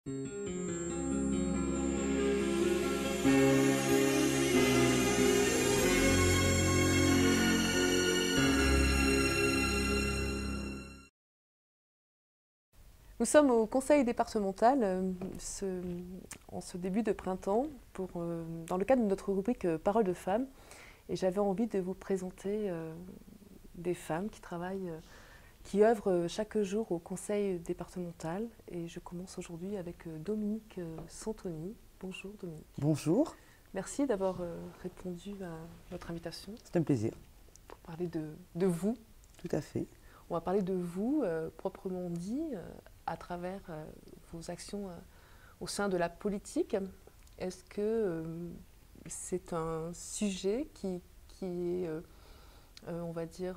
Nous sommes au conseil départemental en ce début de printemps dans le cadre de notre rubrique Parole de femmes. Et j'avais envie de vous présenter des femmes qui travaillent, qui œuvrent chaque jour au conseil départemental. Et je commence aujourd'hui avec Dominique Santoni. Bonjour Dominique. Bonjour. Merci d'avoir répondu à notre invitation. C'est un plaisir. Pour parler de vous. Tout à fait. On va parler de vous, proprement dit, à travers vos actions au sein de la politique. Est-ce que c'est un sujet qui est, on va dire,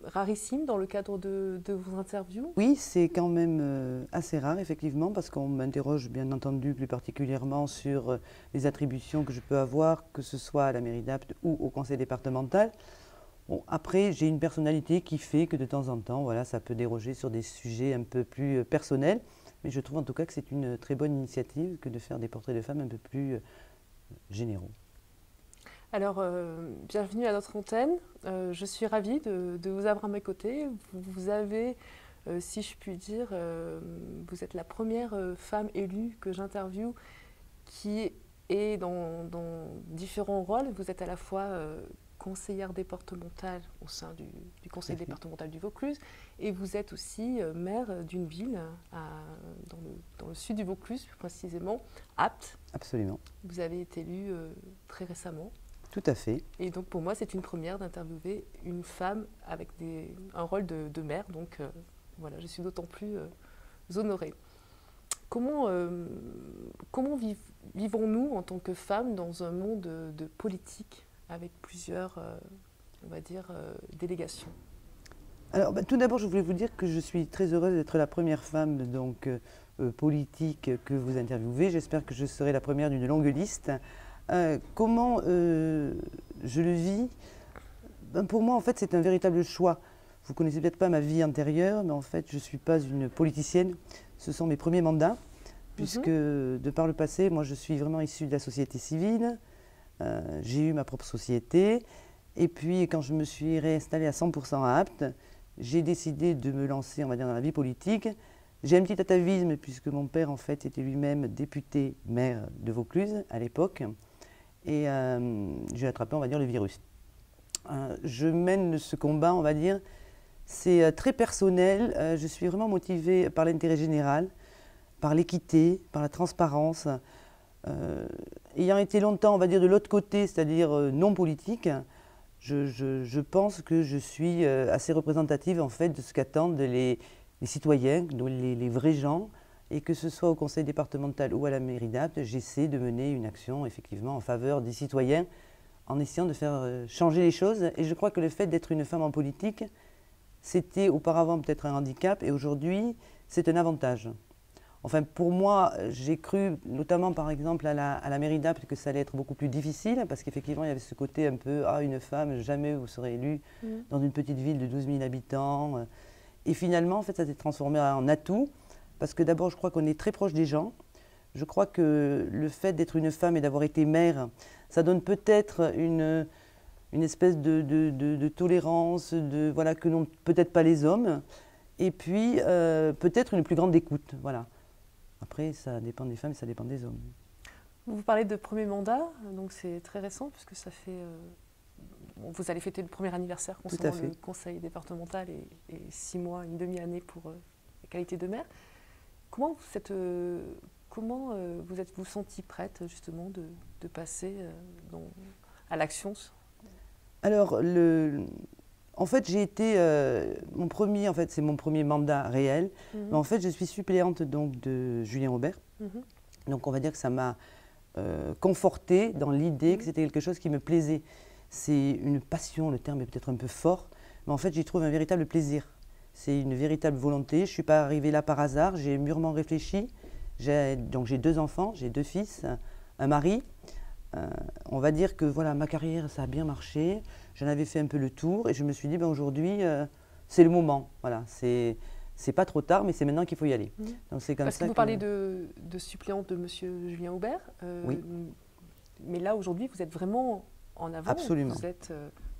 rarissime dans le cadre de vos interviews? Oui, c'est quand même assez rare, effectivement, parce qu'on m'interroge, bien entendu, plus particulièrement sur les attributions que je peux avoir, que ce soit à la mairie d'Apt ou au conseil départemental. Bon, après, j'ai une personnalité qui fait que de temps en temps, voilà, ça peut déroger sur des sujets un peu plus personnels. Mais je trouve en tout cas que c'est une très bonne initiative que de faire des portraits de femmes un peu plus généraux. Alors, bienvenue à notre antenne. Je suis ravie de vous avoir à mes côtés. Vous avez, si je puis dire, vous êtes la première femme élue que j'interviewe qui est dans différents rôles. Vous êtes à la fois conseillère départementale au sein du conseil départemental du Vaucluse et vous êtes aussi maire d'une ville dans le sud du Vaucluse, plus précisément Apt. Absolument. Vous avez été élue très récemment. Tout à fait. Et donc pour moi c'est une première d'interviewer une femme avec un rôle de maire, donc voilà, je suis d'autant plus honorée. Comment vivons-nous en tant que femmes dans un monde de politique avec plusieurs, on va dire, délégations? Alors, tout d'abord, je voulais vous dire que je suis très heureuse d'être la première femme donc, politique que vous interviewez. J'espère que je serai la première d'une longue liste. Comment je le vis? Pour moi, en fait, c'est un véritable choix. Vous ne connaissez peut-être pas ma vie antérieure, mais en fait, je ne suis pas une politicienne. Ce sont mes premiers mandats, puisque de par le passé, moi, je suis vraiment issue de la société civile. J'ai eu ma propre société et puis quand je me suis réinstallée à 100% à Apt, j'ai décidé de me lancer, on va dire, dans la vie politique. J'ai un petit atavisme puisque mon père en fait était lui-même député maire de Vaucluse à l'époque et j'ai attrapé, on va dire, le virus. Je mène ce combat, on va dire, c'est très personnel. Je suis vraiment motivée par l'intérêt général, par l'équité, par la transparence. Ayant été longtemps, on va dire, de l'autre côté, c'est-à-dire non politique, je pense que je suis assez représentative en fait de ce qu'attendent les citoyens, les vrais gens, et que ce soit au conseil départemental ou à la mairie d'Apt, j'essaie de mener une action effectivement en faveur des citoyens, en essayant de faire changer les choses. Et je crois que le fait d'être une femme en politique, c'était auparavant peut-être un handicap, et aujourd'hui, c'est un avantage. Enfin, pour moi, j'ai cru, notamment par exemple à la mairie d'Apt, que ça allait être beaucoup plus difficile, parce qu'effectivement, il y avait ce côté un peu « Ah, une femme, jamais vous serez élue dans une petite ville de 12 000 habitants ». Et finalement, en fait, ça s'est transformé en atout, parce que d'abord, je crois qu'on est très proche des gens. Je crois que le fait d'être une femme et d'avoir été maire, ça donne peut-être une espèce de tolérance, voilà, que n'ont peut-être pas les hommes. Et puis, peut-être une plus grande écoute, voilà. Après, ça dépend des femmes et ça dépend des hommes. Vous parlez de premier mandat, donc c'est très récent puisque ça fait... vous allez fêter le premier anniversaire concernant le conseil départemental et 6 mois, une demi-année pour la qualité de maire. Comment vous êtes-vous sentie prête justement de passer à l'action? Alors, en fait, j'ai été c'est mon premier mandat réel. Mais en fait, je suis suppléante donc de Julien Aubert. Donc, on va dire que ça m'a confortée dans l'idée que c'était quelque chose qui me plaisait. C'est une passion, le terme est peut-être un peu fort, mais en fait, j'y trouve un véritable plaisir. C'est une véritable volonté. Je ne suis pas arrivée là par hasard. J'ai mûrement réfléchi. Donc, j'ai 2 enfants, j'ai 2 fils, un mari. On va dire que voilà, ma carrière, ça a bien marché. J'en avais fait un peu le tour et je me suis dit, ben, aujourd'hui, c'est le moment. Voilà, c'est pas trop tard, mais c'est maintenant qu'il faut y aller. Donc c'est comme Parce ça que vous parlez de suppléante de M. Julien Aubert, Oui. mais là aujourd'hui vous êtes vraiment en avant. Absolument. Vous êtes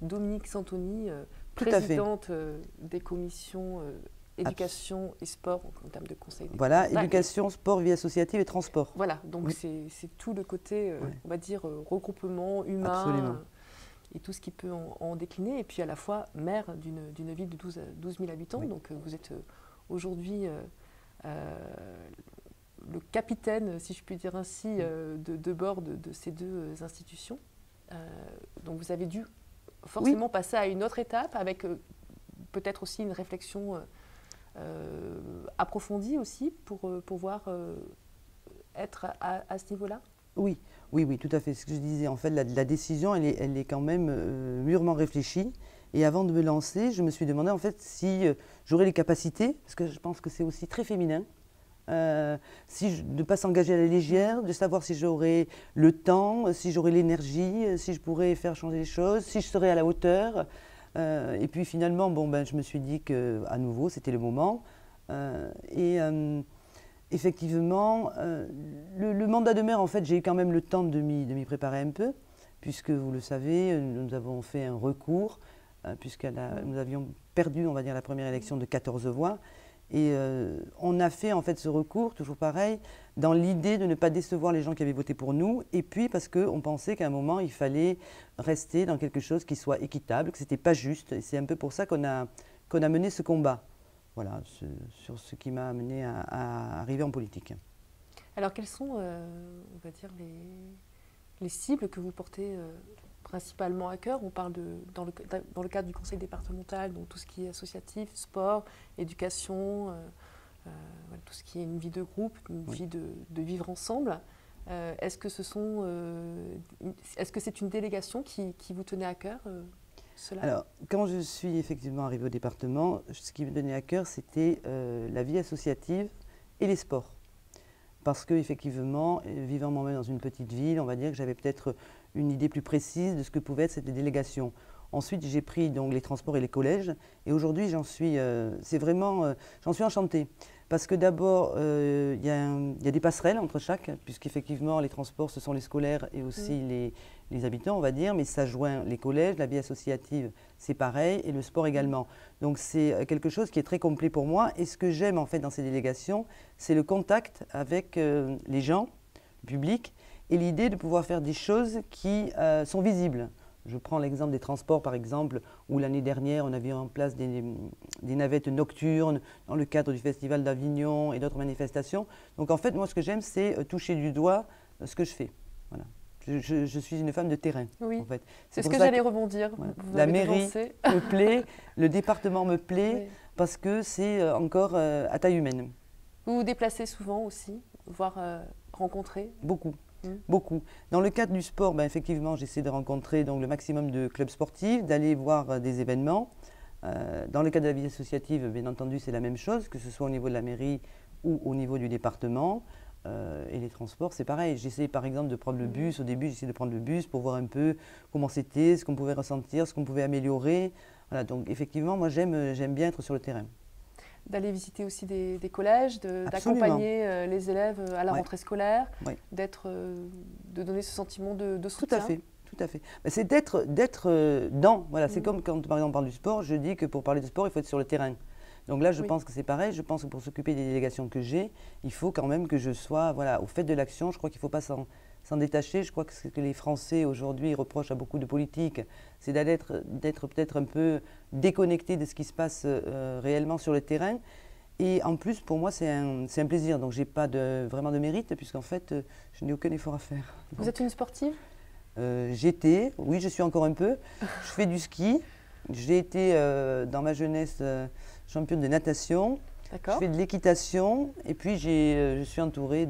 Dominique Santoni, Tout à fait. présidente des commissions éducation et sport en termes de conseil. Voilà, éducation, sport, vie associative et transport. Voilà, donc c'est tout le côté, on va dire, regroupement humain. Absolument. Et tout ce qui peut en décliner. Et puis à la fois maire d'une ville de 12 000 habitants. Oui. Donc vous êtes aujourd'hui le capitaine, si je puis dire ainsi, de bord de ces deux institutions. Donc vous avez dû forcément passer à une autre étape avec peut-être aussi une réflexion approfondie aussi pour pouvoir être à ce niveau-là. Oui, oui, tout à fait. Ce que je disais, en fait, la décision, elle est quand même mûrement réfléchie. Et avant de me lancer, je me suis demandé en fait si j'aurais les capacités, parce que je pense que c'est aussi très féminin, de ne pas s'engager à la légère, de savoir si j'aurais le temps, si j'aurais l'énergie, si je pourrais faire changer les choses, si je serais à la hauteur. Et puis finalement, je me suis dit qu'à nouveau, c'était le moment. Effectivement, le mandat de maire, en fait, j'ai eu quand même le temps de m'y préparer un peu, puisque vous le savez, nous avons fait un recours, puisque nous avions perdu, on va dire, la première élection de 14 voix. Et on a fait en fait ce recours, toujours pareil, dans l'idée de ne pas décevoir les gens qui avaient voté pour nous, et puis parce qu'on pensait qu'à un moment, il fallait rester dans quelque chose qui soit équitable, que ce n'était pas juste. Et c'est un peu pour ça qu'on a mené ce combat. Voilà, sur ce qui m'a amené à arriver en politique. Alors, quelles sont, on va dire, les cibles que vous portez principalement à cœur? On parle dans le cadre du conseil départemental, donc tout ce qui est associatif, sport, éducation, tout ce qui est une vie de groupe, une vie de vivre ensemble. Est-ce que c'est une délégation qui vous tenait à cœur cela? Alors, quand je suis effectivement arrivée au département, ce qui me tenait à cœur, c'était la vie associative et les sports. Parce qu'effectivement, vivant moi-même dans une petite ville, on va dire que j'avais peut-être une idée plus précise de ce que pouvait être cette délégation. Ensuite, j'ai pris donc les transports et les collèges, et aujourd'hui, j'en suis enchantée. Parce que d'abord, il y a des passerelles entre chaque, puisqu'effectivement, les transports, ce sont les scolaires et aussi les habitants, on va dire, mais ça joint les collèges, la vie associative, c'est pareil, et le sport également. Donc c'est quelque chose qui est très complet pour moi, et ce que j'aime en fait dans ces délégations, c'est le contact avec les gens, le public, et l'idée de pouvoir faire des choses qui sont visibles. Je prends l'exemple des transports, par exemple, où l'année dernière, on avait en place des navettes nocturnes dans le cadre du Festival d'Avignon et d'autres manifestations. Donc en fait, moi, ce que j'aime, c'est toucher du doigt ce que je fais. Voilà. Je suis une femme de terrain, oui. en fait. C'est ce que j'allais rebondir. Ouais. Vous la mairie me plaît, le département me plaît, oui. parce que c'est encore à taille humaine. Vous vous déplacez souvent aussi, voire rencontrer? Beaucoup. Beaucoup. Dans le cadre du sport, effectivement, j'essaie de rencontrer donc, le maximum de clubs sportifs, d'aller voir des événements. Dans le cadre de la vie associative, bien entendu, c'est la même chose, que ce soit au niveau de la mairie ou au niveau du département. Et les transports, c'est pareil. J'essaie par exemple de prendre le bus. Au début, j'essaie de prendre le bus pour voir un peu comment c'était, ce qu'on pouvait ressentir, ce qu'on pouvait améliorer. Voilà, donc effectivement, moi, j'aime bien être sur le terrain. D'aller visiter aussi des collèges, d'accompagner les élèves à la rentrée scolaire, de donner ce sentiment de soutien. Tout à fait. C'est d'être dans. Voilà, c'est comme quand par exemple on parle du sport, je dis que pour parler de sport, il faut être sur le terrain. Donc là, je pense que c'est pareil. Je pense que pour s'occuper des délégations que j'ai, il faut quand même que je sois au fait de l'action. Je crois qu'il ne faut pas s'en détacher. Je crois que ce que les Français aujourd'hui reprochent à beaucoup de politiques, c'est d'être peut-être un peu déconnecté de ce qui se passe réellement sur le terrain. Et en plus, pour moi, c'est un plaisir. Donc, je n'ai pas vraiment de mérite, puisqu'en fait, je n'ai aucun effort à faire. Vous êtes une sportive? J'étais, oui, je suis encore un peu. Je fais du ski. J'ai été, dans ma jeunesse, championne de natation. Je fais de l'équitation. Et puis, je suis entourée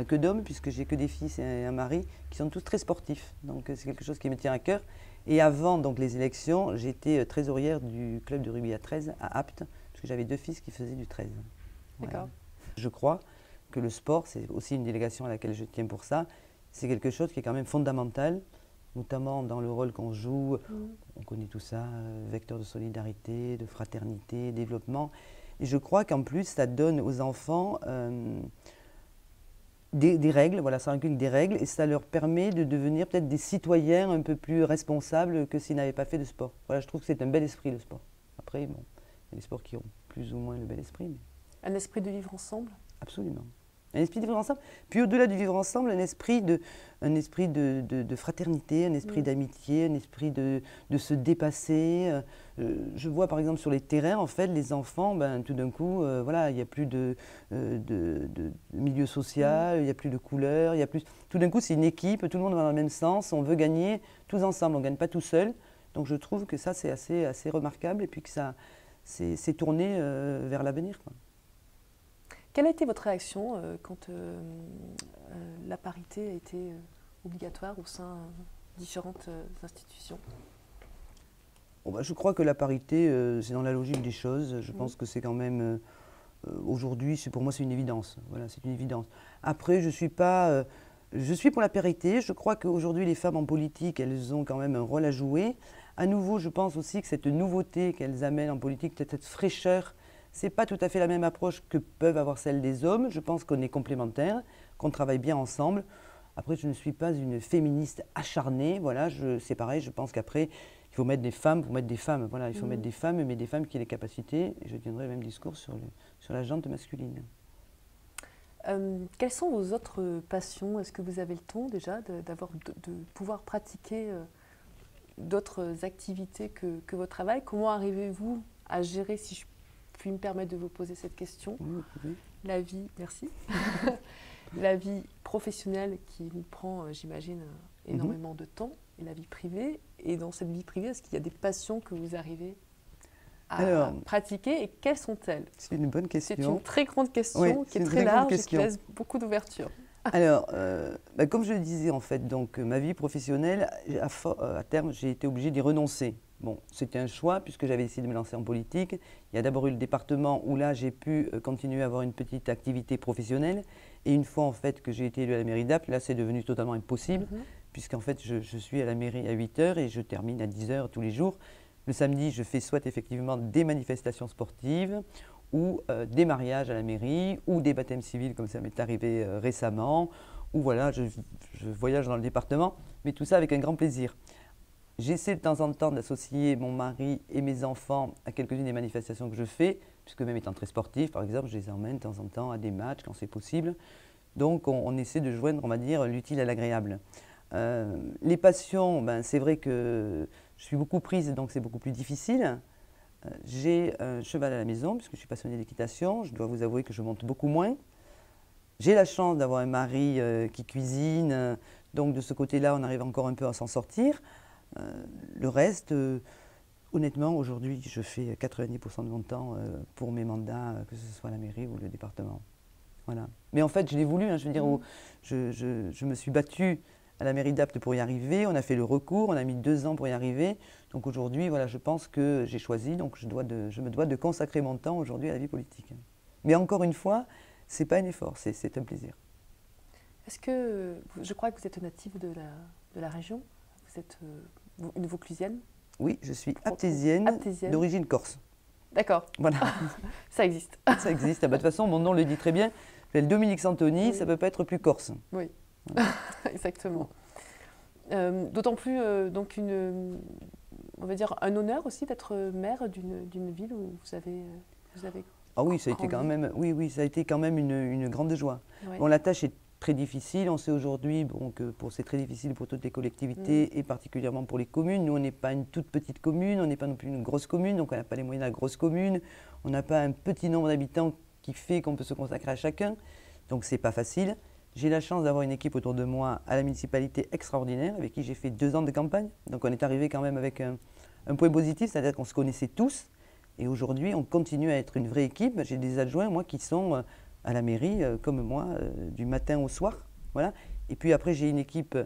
que d'hommes, puisque j'ai que des fils et un mari, qui sont tous très sportifs. Donc, c'est quelque chose qui me tient à cœur. Et avant donc, les élections, j'étais trésorière du club de rugby à 13 à Apt, parce que j'avais 2 fils qui faisaient du 13. D'accord. Je crois que le sport, c'est aussi une délégation à laquelle je tiens pour ça. C'est quelque chose qui est quand même fondamental, notamment dans le rôle qu'on joue. On connaît tout ça, vecteur de solidarité, de fraternité, développement. Et je crois qu'en plus, ça donne aux enfants des règles, voilà, ça inculque des règles et ça leur permet de devenir peut-être des citoyens un peu plus responsables que s'ils n'avaient pas fait de sport. Voilà, je trouve que c'est un bel esprit, le sport. Après, bon, il y a des sports qui ont plus ou moins le bel esprit. Mais... Un esprit de vivre ensemble? Absolument. Un esprit de vivre ensemble. Puis au-delà du vivre ensemble, un esprit de fraternité, un esprit d'amitié, un esprit de se dépasser. Je vois par exemple sur les terrains, en fait, les enfants, ben, tout d'un coup, voilà, il n'y a plus de milieu social, il n'y a plus de couleurs, il y a plus... Tout d'un coup, c'est une équipe, tout le monde va dans le même sens, on veut gagner tous ensemble, on ne gagne pas tout seul. Donc je trouve que ça, c'est assez remarquable et puis que ça c'est tourné vers l'avenir, quoi. Quelle a été votre réaction quand la parité a été obligatoire au sein de différentes institutions? Bon, bah, je crois que la parité, c'est dans la logique des choses. Je pense que c'est quand même, aujourd'hui, pour moi, c'est une évidence. Voilà, c'est une évidence. Après, je suis pour la parité. Je crois qu'aujourd'hui, les femmes en politique, elles ont quand même un rôle à jouer. À nouveau, je pense aussi que cette nouveauté qu'elles amènent en politique, peut-être cette fraîcheur, c'est pas tout à fait la même approche que peuvent avoir celles des hommes. Je pense qu'on est complémentaires, qu'on travaille bien ensemble. Après, je ne suis pas une féministe acharnée. Voilà, c'est pareil, je pense qu'après, il faut mettre des femmes pour mettre des femmes. Voilà, il faut mettre des femmes, mais des femmes qui aient les capacités. Et je tiendrai le même discours sur la jante masculine. Quelles sont vos autres passions? Est-ce que vous avez le temps déjà de pouvoir pratiquer d'autres activités que votre travail? Comment arrivez-vous à gérer, si je puis me permettre de vous poser cette question, la vie, merci, la vie professionnelle qui vous prend, j'imagine, énormément de temps, et la vie privée? Et dans cette vie privée, est-ce qu'il y a des passions que vous arrivez à pratiquer, et quelles sont-elles? C'est une bonne question. C'est une très grande question, qui est très large et qui laisse beaucoup d'ouverture. Alors, comme je le disais, en fait, donc, ma vie professionnelle, à terme, j'ai été obligée d'y renoncer. Bon, c'était un choix puisque j'avais décidé de me lancer en politique. Il y a d'abord eu le département où là, j'ai pu continuer à avoir une petite activité professionnelle. Et une fois, en fait, que j'ai été élue à la mairie d'Apt, là, c'est devenu totalement impossible puisqu'en fait, je suis à la mairie à 8 h et je termine à 10 h tous les jours. Le samedi, je fais soit effectivement des manifestations sportives ou des mariages à la mairie, ou des baptêmes civils, comme ça m'est arrivé récemment, ou voilà, je voyage dans le département, mais tout ça avec un grand plaisir. J'essaie de temps en temps d'associer mon mari et mes enfants à quelques-unes des manifestations que je fais, puisque même étant très sportif, par exemple, je les emmène de temps en temps à des matchs quand c'est possible. Donc on essaie de joindre, on va dire, l'utile à l'agréable. Les passions, ben, c'est vrai que je suis beaucoup prise, donc c'est beaucoup plus difficile. J'ai un cheval à la maison, puisque je suis passionnée d'équitation. Je dois vous avouer que je monte beaucoup moins. J'ai la chance d'avoir un mari qui cuisine, donc de ce côté-là, on arrive encore un peu à s'en sortir. Le reste, honnêtement, aujourd'hui, je fais 90% de mon temps pour mes mandats, que ce soit la mairie ou le département. Voilà. Mais en fait, je l'ai voulu, hein, je veux dire, je me suis battue à la mairie d'Apt pour y arriver. On a fait le recours, on a mis 2 ans pour y arriver. Donc aujourd'hui, voilà, je pense que j'ai choisi, donc je me dois de consacrer mon temps aujourd'hui à la vie politique. Mais encore une fois, ce n'est pas un effort, c'est un plaisir. Est-ce que, je crois que vous êtes native de la région? Vous êtes une Vauclusienne? Oui, je suis aptésienne. D'origine corse. D'accord. Voilà. Ça existe. Ça existe. Ah bah, de toute façon, mon nom le dit très bien. Je m'appelle Dominique Santoni, ça ne peut pas être plus corse. Oui, voilà. Exactement. D'autant plus, donc, on va dire, un honneur aussi d'être maire d'une ville où vous avez ah oui, ça a été quand même, ça a été quand même une grande joie. Ouais. Bon, la tâche est très difficile. On sait aujourd'hui que c'est très difficile pour toutes les collectivités et particulièrement pour les communes. Nous, on n'est pas une toute petite commune, on n'est pas non plus une grosse commune, donc on n'a pas les moyens de la grosse commune. On n'a pas un petit nombre d'habitants qui fait qu'on peut se consacrer à chacun. Donc, c'est pas facile. J'ai la chance d'avoir une équipe autour de moi à la municipalité extraordinaire, avec qui j'ai fait 2 ans de campagne. Donc, on est arrivé quand même avec un point positif, c'est-à-dire qu'on se connaissait tous. Et aujourd'hui, on continue à être une vraie équipe. J'ai des adjoints, moi, qui sont à la mairie, comme moi, du matin au soir. Voilà. Et puis après, j'ai une équipe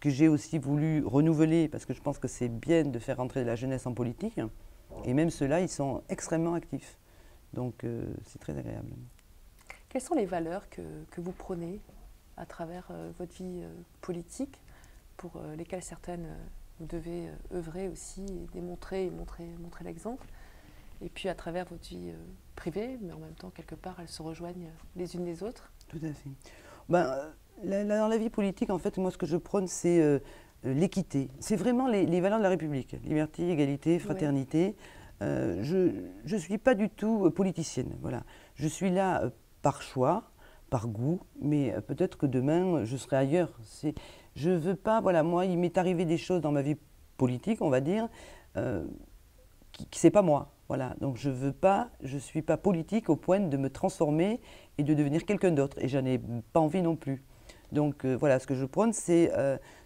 que j'ai aussi voulu renouveler, parce que je pense que c'est bien de faire rentrer la jeunesse en politique. Et même ceux-là, ils sont extrêmement actifs. Donc, c'est très agréable. Quelles sont les valeurs que vous prenez à travers votre vie politique, pour lesquelles certaines vous devez œuvrer aussi, et démontrer et montrer l'exemple? et puis à travers votre vie privée, mais en même temps, quelque part, elles se rejoignent les unes les autres. Tout à fait. Ben, dans la vie politique, en fait, moi, ce que je prône, c'est l'équité. C'est vraiment les valeurs de la République. Liberté, égalité, fraternité. Je ne suis pas du tout politicienne. Voilà. Je suis là par choix, par goût, mais peut-être que demain, je serai ailleurs. Je veux pas, voilà, moi, il m'est arrivé des choses dans ma vie politique, on va dire, qui c'est pas moi. Voilà, donc je suis pas politique au point de me transformer et de devenir quelqu'un d'autre. Et j'en ai pas envie non plus. Donc voilà, ce que je prône, c'est,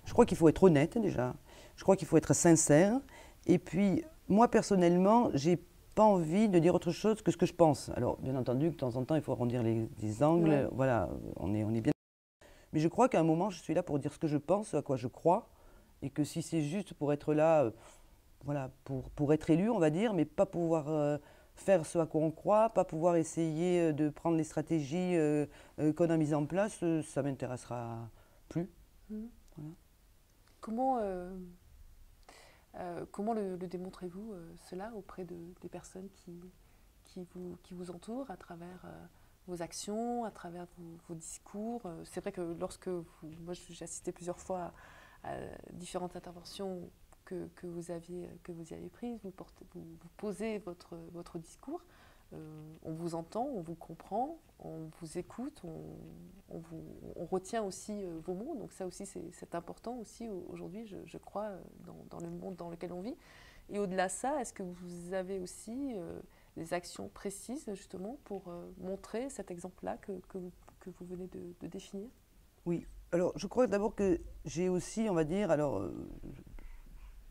je crois qu'il faut être honnête déjà. Je crois qu'il faut être sincère. Et puis, moi personnellement, j'ai pas envie de dire autre chose que ce que je pense. Alors, bien entendu, de temps en temps, il faut arrondir les angles. Ouais. Voilà, on est bien. Mais je crois qu'à un moment, je suis là pour dire ce que je pense, ce à quoi je crois. Et que si c'est juste pour être là, voilà, pour être élu, on va dire, mais pas pouvoir faire ce à quoi on croit, pas pouvoir essayer de prendre les stratégies qu'on a mises en place, ça m'intéressera plus. Mhm. Voilà. Comment le démontrez-vous, cela, auprès des personnes qui vous entourent, à travers vos actions, à travers vos discours? C'est vrai que moi j'ai assisté plusieurs fois à différentes interventions que vous y avez prises, vous posez votre discours, on vous entend, on vous comprend, on vous écoute, on retient aussi vos mots, donc ça aussi c'est important aussi aujourd'hui, je crois, dans le monde dans lequel on vit. Et au-delà de ça, est-ce que vous avez aussi des actions précises justement pour montrer cet exemple-là que vous venez de définir? Oui, alors je crois d'abord que j'ai aussi, on va dire, alors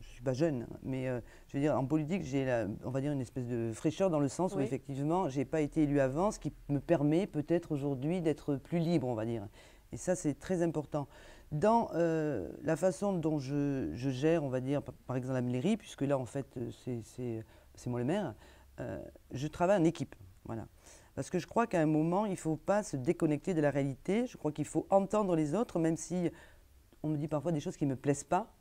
je ne suis pas jeune, mais je veux dire, en politique, j'ai, on va dire, une espèce de fraîcheur dans le sens où Oui. effectivement, je n'ai pas été élue avant, ce qui me permet peut-être aujourd'hui d'être plus libre, on va dire. Et ça, c'est très important. Dans la façon dont je gère, on va dire, par exemple la mairie, puisque là, en fait, c'est moi le maire, je travaille en équipe. Voilà. Parce que je crois qu'à un moment, il ne faut pas se déconnecter de la réalité. Je crois qu'il faut entendre les autres, même si on me dit parfois des choses qui ne me plaisent pas.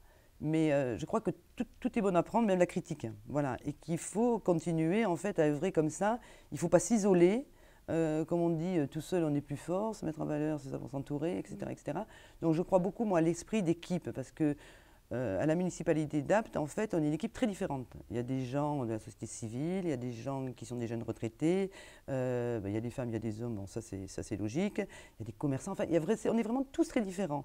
Mais je crois que tout est bon à prendre, même la critique. Voilà. Et qu'il faut continuer en fait à œuvrer comme ça. Il ne faut pas s'isoler. Comme on dit, tout seul on est plus fort, se mettre en valeur, c'est savoir s'entourer, etc., etc. Donc je crois beaucoup moi à l'esprit d'équipe parce que à la municipalité d'Apt, en fait, on est une équipe très différente. Il y a des gens de la société civile, il y a des gens qui sont des jeunes retraités, il y a des femmes, il y a des hommes, bon, ça c'est logique, il y a des commerçants, enfin, on est vraiment tous très différents.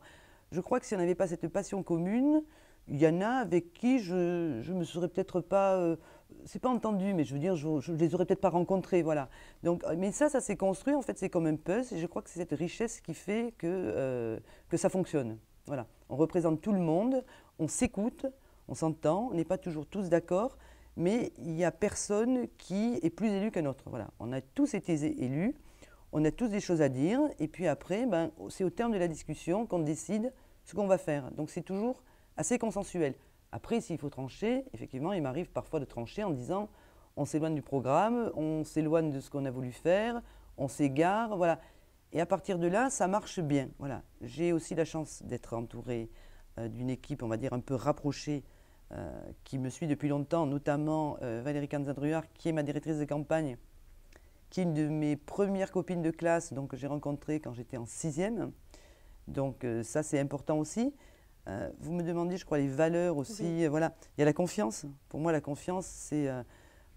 Je crois que si on n'avait pas cette passion commune, il y en a avec qui je me serais peut-être pas, c'est pas entendu, mais je veux dire, je les aurais peut-être pas rencontrés, voilà. Donc, mais ça s'est construit, en fait, c'est comme un puzzle, et je crois que c'est cette richesse qui fait que ça fonctionne. Voilà. On représente tout le monde, on s'écoute, on s'entend, on n'est pas toujours tous d'accord, mais il n'y a personne qui est plus élu qu'un autre. Voilà. On a tous été élus, on a tous des choses à dire, et puis après, ben, c'est au terme de la discussion qu'on décide ce qu'on va faire. Donc c'est toujours assez consensuel. Après, s'il faut trancher, effectivement, il m'arrive parfois de trancher en disant on s'éloigne du programme, on s'éloigne de ce qu'on a voulu faire, on s'égare, voilà. Et à partir de là, ça marche bien. Voilà. J'ai aussi la chance d'être entourée d'une équipe, on va dire, un peu rapprochée, qui me suit depuis longtemps, notamment Valérie Canzadruard, qui est ma directrice de campagne, qui est une de mes premières copines de classe, donc, que j'ai rencontrée quand j'étais en 6e. Donc ça, c'est important aussi. Vous me demandez, je crois, les valeurs aussi. Oui. Voilà. Il y a la confiance. Pour moi, la confiance, c'est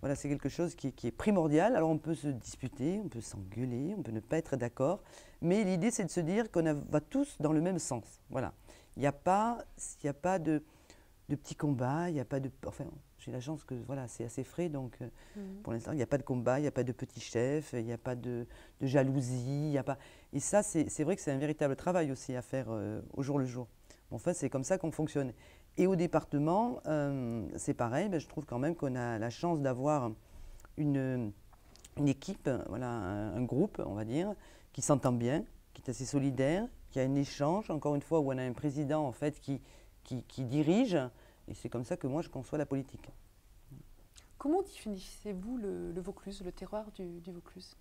voilà, c'est quelque chose qui est primordial. Alors on peut se disputer, on peut s'engueuler, on peut ne pas être d'accord, mais l'idée c'est de se dire qu'on va tous dans le même sens. Voilà. Il n'y a pas de petits combats, il n'y a pas de... Enfin, j'ai la chance que voilà, c'est assez frais, donc pour l'instant il n'y a pas de combat, il n'y a pas de petits chefs, il n'y a pas de jalousie, il y a pas... Et ça, c'est vrai que c'est un véritable travail aussi à faire au jour le jour. Enfin, c'est comme ça qu'on fonctionne. Et au département, c'est pareil, ben, je trouve quand même qu'on a la chance d'avoir une équipe, voilà, un groupe, on va dire, qui s'entend bien, qui est assez solidaire, qui a un échange, encore une fois, où on a un président en fait, qui dirige, et c'est comme ça que moi je conçois la politique. Comment définissez-vous le Vaucluse, le terroir du Vaucluse?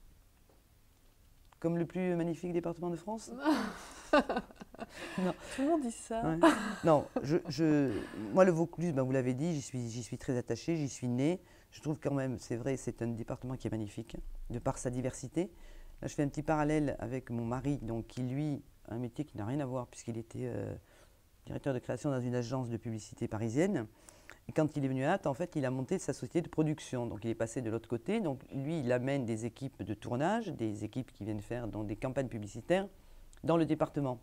Comme le plus magnifique département de France? Non. Tout le monde dit ça. Ouais. Non, moi le Vaucluse, ben, vous l'avez dit, j'y suis très attachée, j'y suis née. Je trouve quand même, c'est vrai, c'est un département qui est magnifique, de par sa diversité. Là, je fais un petit parallèle avec mon mari, donc, qui lui a un métier qui n'a rien à voir, puisqu'il était directeur de création dans une agence de publicité parisienne. Et quand il est venu à Ath, en fait, il a monté sa société de production. Donc, il est passé de l'autre côté. Donc, lui, il amène des équipes de tournage, des équipes qui viennent faire donc, des campagnes publicitaires dans le département.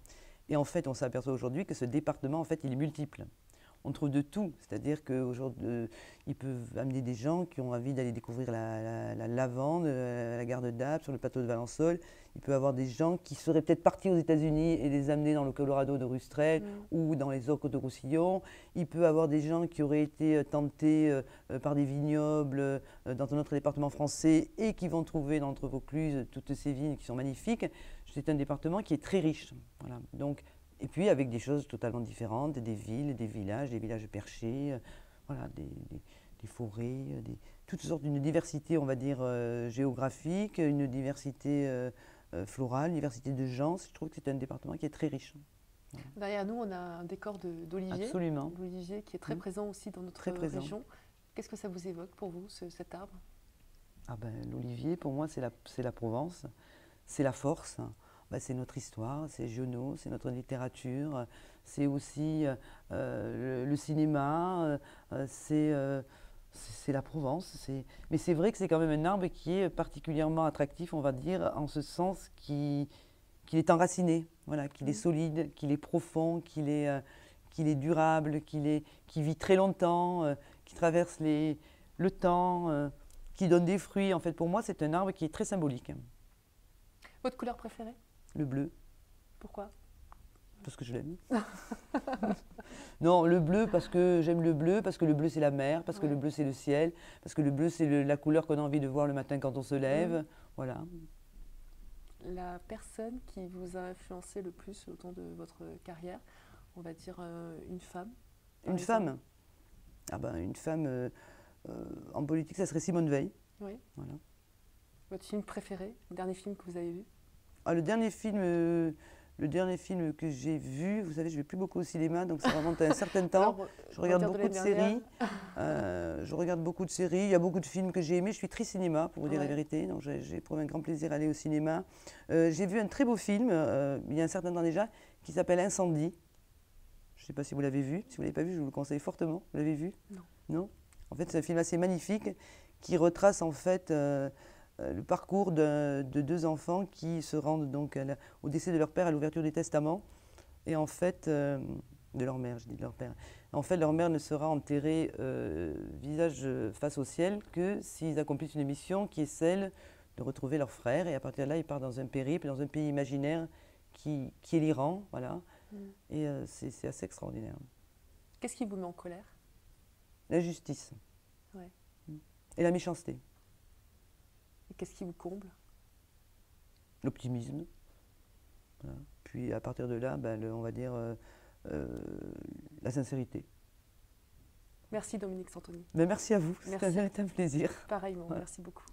Et en fait, on s'aperçoit aujourd'hui que ce département, en fait, il est multiple. On trouve de tout, c'est-à-dire qu'aujourd'hui, ils peuvent amener des gens qui ont envie d'aller découvrir la lavande, la gare de Dappe, sur le plateau de Valençol. Il peut y avoir des gens qui seraient peut-être partis aux États-Unis et les amener dans le Colorado de Rustrel ou dans les orques de Roussillon. Il peut y avoir des gens qui auraient été tentés par des vignobles dans un autre département français et qui vont trouver dans notre Vaucluse toutes ces vignes qui sont magnifiques. C'est un département qui est très riche. Voilà. Donc, et puis avec des choses totalement différentes, des villes, des villages perchés, voilà, des forêts, toutes sortes d'une diversité, on va dire, géographique, une diversité florale, une diversité de gens. Je trouve que c'est un département qui est très riche. Voilà. Derrière nous, on a un décor d'olivier. Absolument. L'olivier qui est très présent aussi dans notre région. Qu'est-ce que ça vous évoque pour vous, cet arbre? Ah ben, l'olivier, pour moi, c'est la Provence, c'est la force. Ben, c'est notre histoire, c'est Giono, c'est notre littérature, c'est aussi le cinéma, c'est la Provence. Mais c'est vrai que c'est quand même un arbre qui est particulièrement attractif, on va dire, en ce sens qu'il est enraciné, voilà, qu'il est solide, qu'il est profond, qu'il est durable, qui vit très longtemps, qui traverse le temps, qui donne des fruits. En fait, pour moi, c'est un arbre qui est très symbolique. Votre couleur préférée? Le bleu. Pourquoi? Parce que je l'aime. Non, le bleu parce que j'aime le bleu, parce que le bleu c'est la mer, parce que le bleu c'est le ciel, parce que le bleu c'est la couleur qu'on a envie de voir le matin quand on se lève. Voilà. La personne qui vous a influencé le plus au temps de votre carrière, on va dire une femme? Une femme? Ah ben, une femme en politique, ça serait Simone Veil. Oui. Voilà. Votre film préféré, le dernier film que vous avez vu? Ah, le dernier film que j'ai vu, vous savez, je ne vais plus beaucoup au cinéma, donc ça remonte à un certain temps. Alors, je regarde beaucoup de séries. Il y a beaucoup de films que j'ai aimés. Je suis très cinéma, pour vous dire la vérité. Donc j'ai éprouvé un grand plaisir à aller au cinéma. J'ai vu un très beau film, il y a un certain temps déjà, qui s'appelle Incendie. Je ne sais pas si vous l'avez vu. Si vous ne l'avez pas vu, je vous le conseille fortement. Vous l'avez vu? Non. Non? En fait, c'est un film assez magnifique qui retrace en fait le parcours de deux enfants qui se rendent donc au décès de leur père à l'ouverture du testament. Et en fait, de leur mère, je dis de leur père. En fait, leur mère ne sera enterrée visage face au ciel que s'ils accomplissent une mission qui est celle de retrouver leur frère. Et à partir de là, ils partent dans un périple, dans un pays imaginaire qui est l'Iran. Voilà. Et c'est assez extraordinaire. Qu'est-ce qui vous met en colère? L'injustice. Ouais. Et la méchanceté. Et qu'est-ce qui vous comble? L'optimisme. Voilà. Puis à partir de là, ben, on va dire la sincérité. Merci Dominique Santoni. Ben, merci à vous, Merci. c'est un véritable plaisir. Pareillement, voilà. Merci beaucoup.